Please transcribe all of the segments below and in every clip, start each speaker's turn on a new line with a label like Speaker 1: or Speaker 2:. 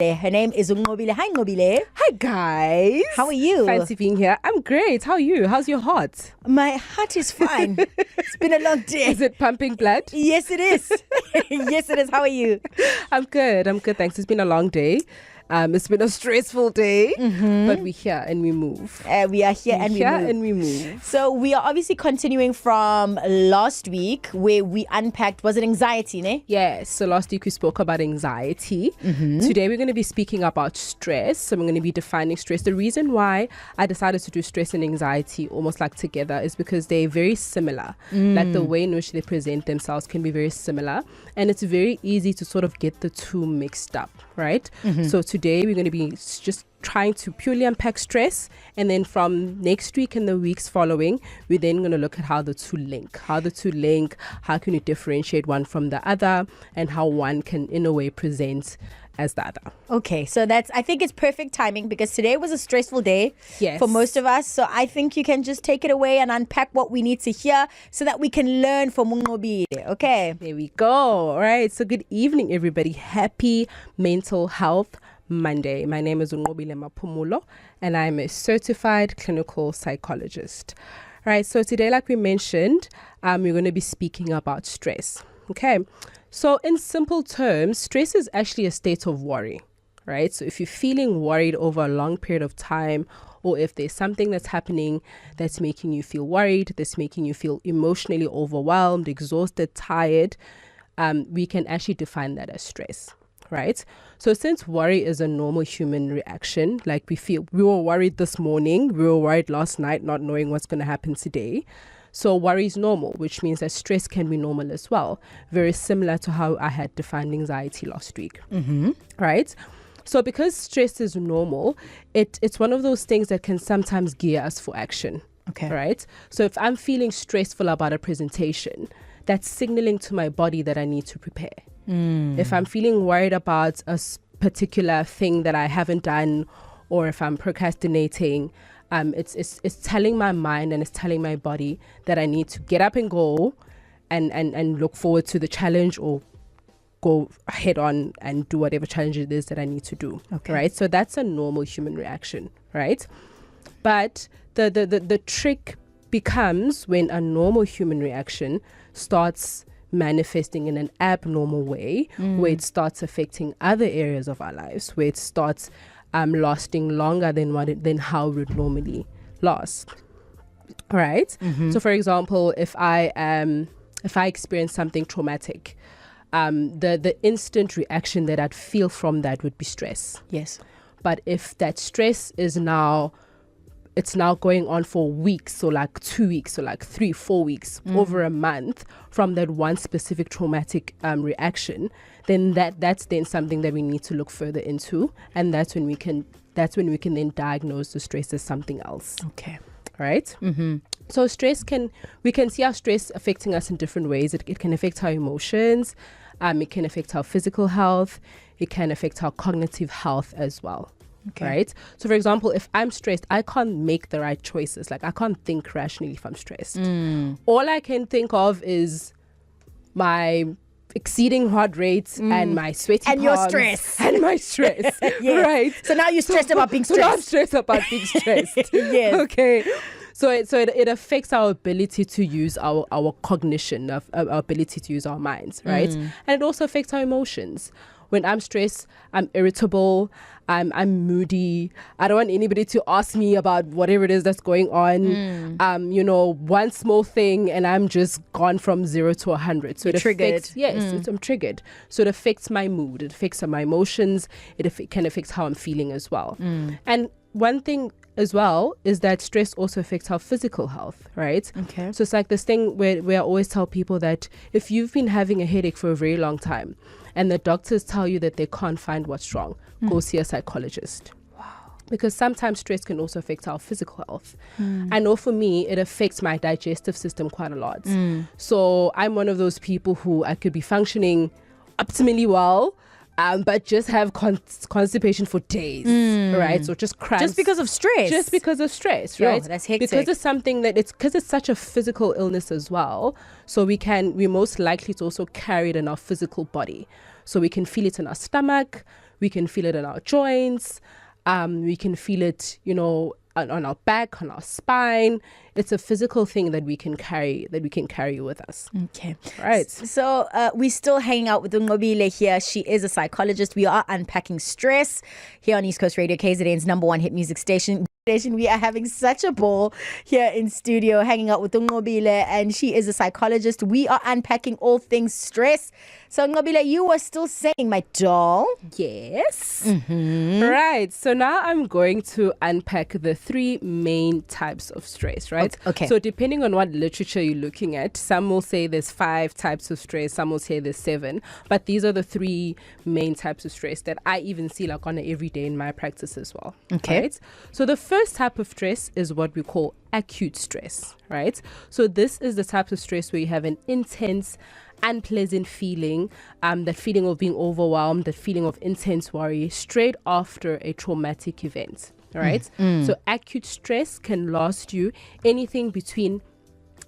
Speaker 1: Her name is Ngobile. Hi, Ngobile.
Speaker 2: Hi, guys.
Speaker 1: How are you?
Speaker 2: Fancy being here. I'm great. How are you? How's your heart?
Speaker 1: My heart is fine. It's been a long day.
Speaker 2: Is it pumping blood?
Speaker 1: Yes, it is. Yes, it is. How are you?
Speaker 2: I'm good. Thanks. It's been a long day. It's been a stressful day, but we're here and we move.
Speaker 1: We are here and we move. So we are obviously continuing from last week where we unpacked, was it anxiety, ne?
Speaker 2: Yes. So last week we spoke about anxiety. Today we're going to be speaking about stress. So I'm going to be defining stress. The reason why I decided to do stress and anxiety almost like together is because they're very similar. Like the way in which they present themselves can be very similar. And it's very easy to sort of get the two mixed up, right? So today we're going to be just trying to purely unpack stress, and then from next week and the weeks following, we're then going to look at how the two link, how can you differentiate one from the other, and how one can in a way present as the other.
Speaker 1: Okay, so I think it's perfect timing because today was a stressful day
Speaker 2: Yes.
Speaker 1: for most of us. So I think you can just take it away and unpack what we need to hear so that we can learn from Ngobile. Okay.
Speaker 2: There we go. All right. So good evening, everybody. Happy Mental Health Monday. My name is Ngobile Mapumulo, and I'm a certified clinical psychologist. All right. So today, like we mentioned, we're going to be speaking about stress. Okay. So in simple terms, stress is actually a state of worry, right? So if you're feeling worried over a long period of time, or if there's something that's happening that's making you feel worried, that's making you feel emotionally overwhelmed, exhausted, tired, we can actually define that as stress, right? So since worry is a normal human reaction, like we were worried this morning, we were worried last night, not knowing what's going to happen today. So worry is normal, which means that stress can be normal as well. Very similar to how I had defined anxiety last week, right? So because stress is normal, it's one of those things that can sometimes gear us for action, right? So if I'm feeling stressful about a presentation, that's signaling to my body that I need to prepare. If I'm feeling worried about a particular thing that I haven't done, or if I'm procrastinating, it's telling my mind and it's telling my body that I need to get up and go and look forward to the challenge, or go head on and do whatever challenge it is that I need to do. Right? So that's a normal human reaction, right? But the trick becomes when a normal human reaction starts manifesting in an abnormal way, where it starts affecting other areas of our lives, where it starts lasting longer than how it would normally last. Right? So for example, if I experience something traumatic, the instant reaction that I'd feel from that would be stress.
Speaker 1: Yes.
Speaker 2: But if that stress is now going on for weeks, or like 2 weeks, or like 3-4 weeks, over a month from that one specific traumatic reaction, then that's then something that we need to look further into, and that's when we can then diagnose the stress as something else.
Speaker 1: Okay.
Speaker 2: Right? So we can see our stress affecting us in different ways. It can affect our emotions, it can affect our physical health, it can affect our cognitive health as well. Right? So for example, if I'm stressed, I can't make the right choices. Like I can't think rationally if I'm stressed. All I can think of is my exceeding heart rate and my sweaty
Speaker 1: and
Speaker 2: palms
Speaker 1: your stress
Speaker 2: and my stress.
Speaker 1: Yes.
Speaker 2: Right?
Speaker 1: So now you're stressed about being stressed.
Speaker 2: So now I'm stressed about being stressed.
Speaker 1: Yes.
Speaker 2: Okay. So it affects our ability to use our cognition, our ability to use our minds, right? And it also affects our emotions. When I'm stressed, I'm irritable, I'm moody. I don't want anybody to ask me about whatever it is that's going on. One small thing and I'm just gone from 0 to 100. So it
Speaker 1: triggered.
Speaker 2: affects, yes, I'm triggered. So it affects my mood. It affects my emotions. It can affect how I'm feeling as well. And one thing as well is that stress also affects our physical health, right?
Speaker 1: Okay.
Speaker 2: So it's like this thing where I always tell people that if you've been having a headache for a very long time and the doctors tell you that they can't find what's wrong, go see a psychologist. Wow. Because sometimes stress can also affect our physical health. I know for me, it affects my digestive system quite a lot. So I'm one of those people who I could be functioning optimally well, but just have constipation for days, right? So just cramps.
Speaker 1: Just because of stress?
Speaker 2: Just because of stress, right?
Speaker 1: That's hectic.
Speaker 2: Because it's something that because it's such a physical illness as well. So we're most likely to also carry it in our physical body. So we can feel it in our stomach. We can feel it in our joints. We can feel it, on our back, on our spine. It's a physical thing that we can carry with us.
Speaker 1: Okay.
Speaker 2: Right.
Speaker 1: So we're still hanging out with Nqobile here. She is a psychologist. We are unpacking stress here on Eastcoast Radio, KZN's #1 hit music station. We are having such a ball here in studio, hanging out with Nqobile, and she is a psychologist. We are unpacking all things stress. So Nqobile, you were still saying, my doll.
Speaker 2: Yes. Right. So now I'm going to unpack the 3 main types of stress, right?
Speaker 1: Okay.
Speaker 2: So depending on what literature you're looking at, some will say there's 5 types of stress, some will say there's 7, but these are the 3 main types of stress that I even see like on an everyday in my practice as well.
Speaker 1: Okay.
Speaker 2: Right? So the first type of stress is what we call acute stress, right? So this is the type of stress where you have an intense, unpleasant feeling, that feeling of being overwhelmed, that feeling of intense worry straight after a traumatic event. All right. So acute stress can last you anything between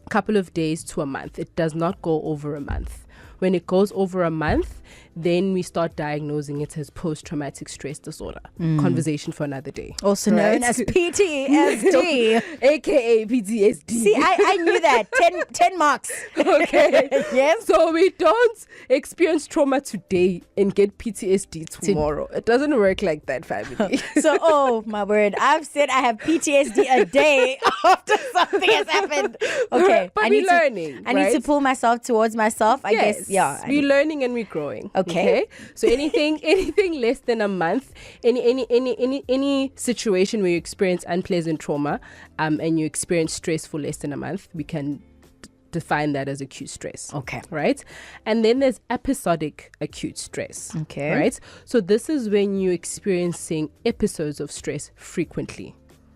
Speaker 2: a couple of days to a month. It does not go over a month. When it goes over a month, then we start diagnosing it as post-traumatic stress disorder. Conversation for another day.
Speaker 1: Also known as PTSD.
Speaker 2: AKA PTSD.
Speaker 1: See, I knew that. 10 marks.
Speaker 2: Okay.
Speaker 1: Yes.
Speaker 2: So we don't experience trauma today and get PTSD tomorrow. It doesn't work like that, family.
Speaker 1: So, oh my word. I've said I have PTSD a day after something has happened. Okay.
Speaker 2: But we're learning.
Speaker 1: I need to pull myself towards myself, I guess. Yeah.
Speaker 2: We're learning and we're growing.
Speaker 1: Okay.
Speaker 2: So anything less than a month, any situation where you experience unpleasant trauma, and you experience stress for less than a month, we can define that as acute stress.
Speaker 1: Okay.
Speaker 2: Right? And then there's episodic acute stress.
Speaker 1: Okay.
Speaker 2: Right? So this is when you're experiencing episodes of stress frequently.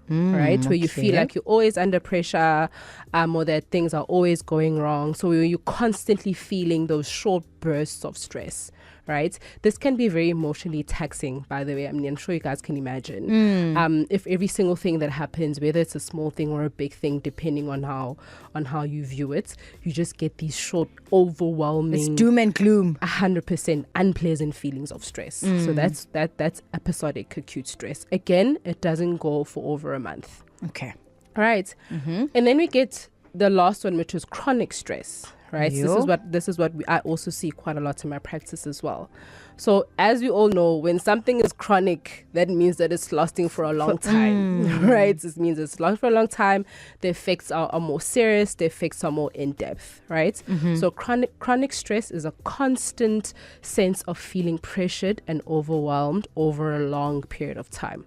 Speaker 2: Right, where you feel like you're always under pressure, or that things are always going wrong. So you're constantly feeling those short bursts of stress, right? This can be very emotionally taxing, by the way. I mean, I'm sure you guys can imagine. If every single thing that happens, whether it's a small thing or a big thing, depending on how you view it, you just get these short, overwhelming,
Speaker 1: it's doom and gloom,
Speaker 2: 100% unpleasant feelings of stress. So that's episodic acute stress. Again, it doesn't go for over a month.
Speaker 1: Okay.
Speaker 2: Right. And then we get the last one, which is chronic stress. Right. This is what I also see quite a lot in my practice as well. So as we all know, when something is chronic, that means that it's lasting for a long time. Right. This means it's lasting for a long time. The effects are more serious. The effects are more in depth. Right. So chronic stress is a constant sense of feeling pressured and overwhelmed over a long period of time.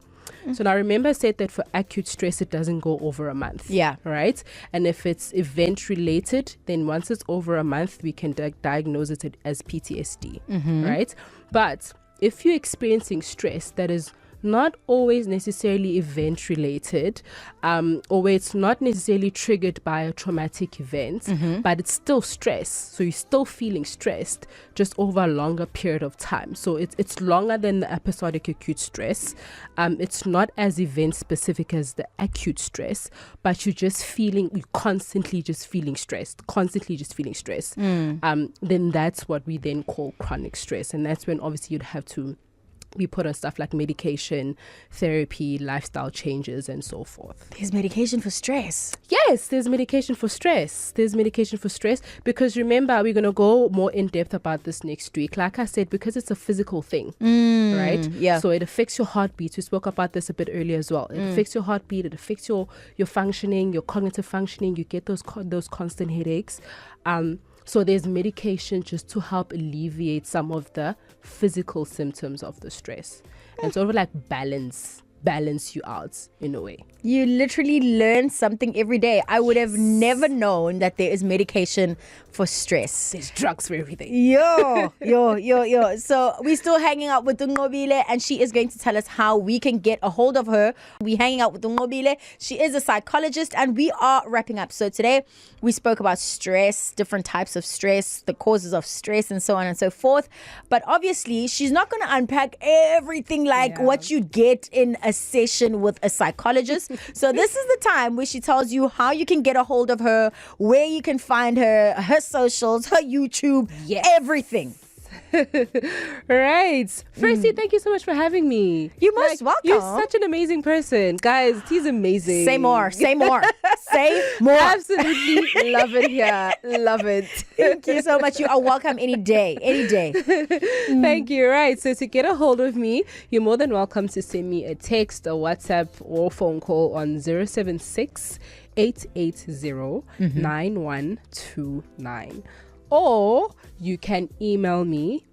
Speaker 2: So now remember I said that for acute stress, it doesn't go over a month.
Speaker 1: Yeah.
Speaker 2: Right? And if it's event related, then once it's over a month, we can diagnose it as PTSD. Right? But if you're experiencing stress that is not always necessarily event related, or where it's not necessarily triggered by a traumatic event, but it's still stress. So you're still feeling stressed just over a longer period of time. So it's longer than the episodic acute stress. It's not as event specific as the acute stress, but you're constantly just feeling stressed, then that's what we then call chronic stress. And that's when obviously you'd have to be put on stuff like medication, therapy, lifestyle changes, and so forth.
Speaker 1: There's medication for stress.
Speaker 2: Yes, there's medication for stress. Because remember, we're going to go more in depth about this next week. Like I said, because it's a physical thing, right?
Speaker 1: Yeah.
Speaker 2: So it affects your heartbeat. We spoke about this a bit earlier as well. It affects your heartbeat. It affects your functioning, your cognitive functioning. You get those constant headaches. So there's medication just to help alleviate some of the physical symptoms of the stress and sort of like balance you out in a way.
Speaker 1: You literally learn something every day. I would have never known that there is medication for stress.
Speaker 2: There's drugs for everything.
Speaker 1: Yo. So we're still hanging out with Nqobile, and she is going to tell us how we can get a hold of her. We're hanging out with Nqobile. She is a psychologist, and we are wrapping up. So today we spoke about stress, different types of stress, the causes of stress, and so on and so forth. But obviously, she's not going to unpack everything like what you'd get in a session with a psychologist. So this is the time where she tells you how you can get a hold of her, where you can find her socials, her YouTube, everything.
Speaker 2: Right. Firstly, thank you so much for having me.
Speaker 1: You're most welcome.
Speaker 2: You're such an amazing person. Guys, Tee's amazing.
Speaker 1: Say more. Say more. Say more.
Speaker 2: Absolutely love it here. Love it.
Speaker 1: Thank you so much. You are welcome any day. Any day.
Speaker 2: Thank you. Right. So to get a hold of me, you're more than welcome to send me a text, a WhatsApp, or phone call on 076 880 9129. Or you can email me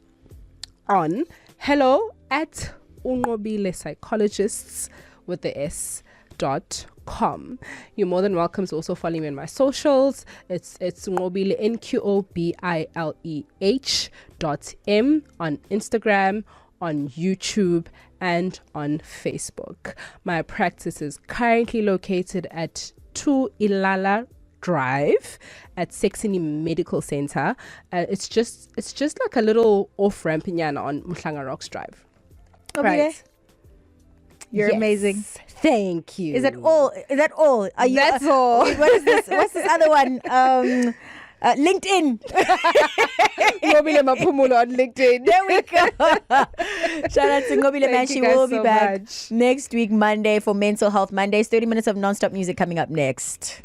Speaker 2: on hello@unqobilepsychologists with the s.com. You're more than welcome to also follow me on my socials. It's Unqobile NQOBILEH.M on Instagram, on YouTube, and on Facebook. My practice is currently located at 2 Ilala Drive at Sexini Medical Center. It's just like a little off ramp on Mhlanga Rocks Drive.
Speaker 1: Right. You're amazing.
Speaker 2: Thank you.
Speaker 1: Is that all? Are you,
Speaker 2: That's all.
Speaker 1: Wait, what is this? What's this other one? LinkedIn.
Speaker 2: Ngobile Mapumulo on LinkedIn.
Speaker 1: There we go. Shout out to Ngobile, man. She will be back next week, Monday, for Mental Health Mondays. 30 minutes of non-stop music coming up next.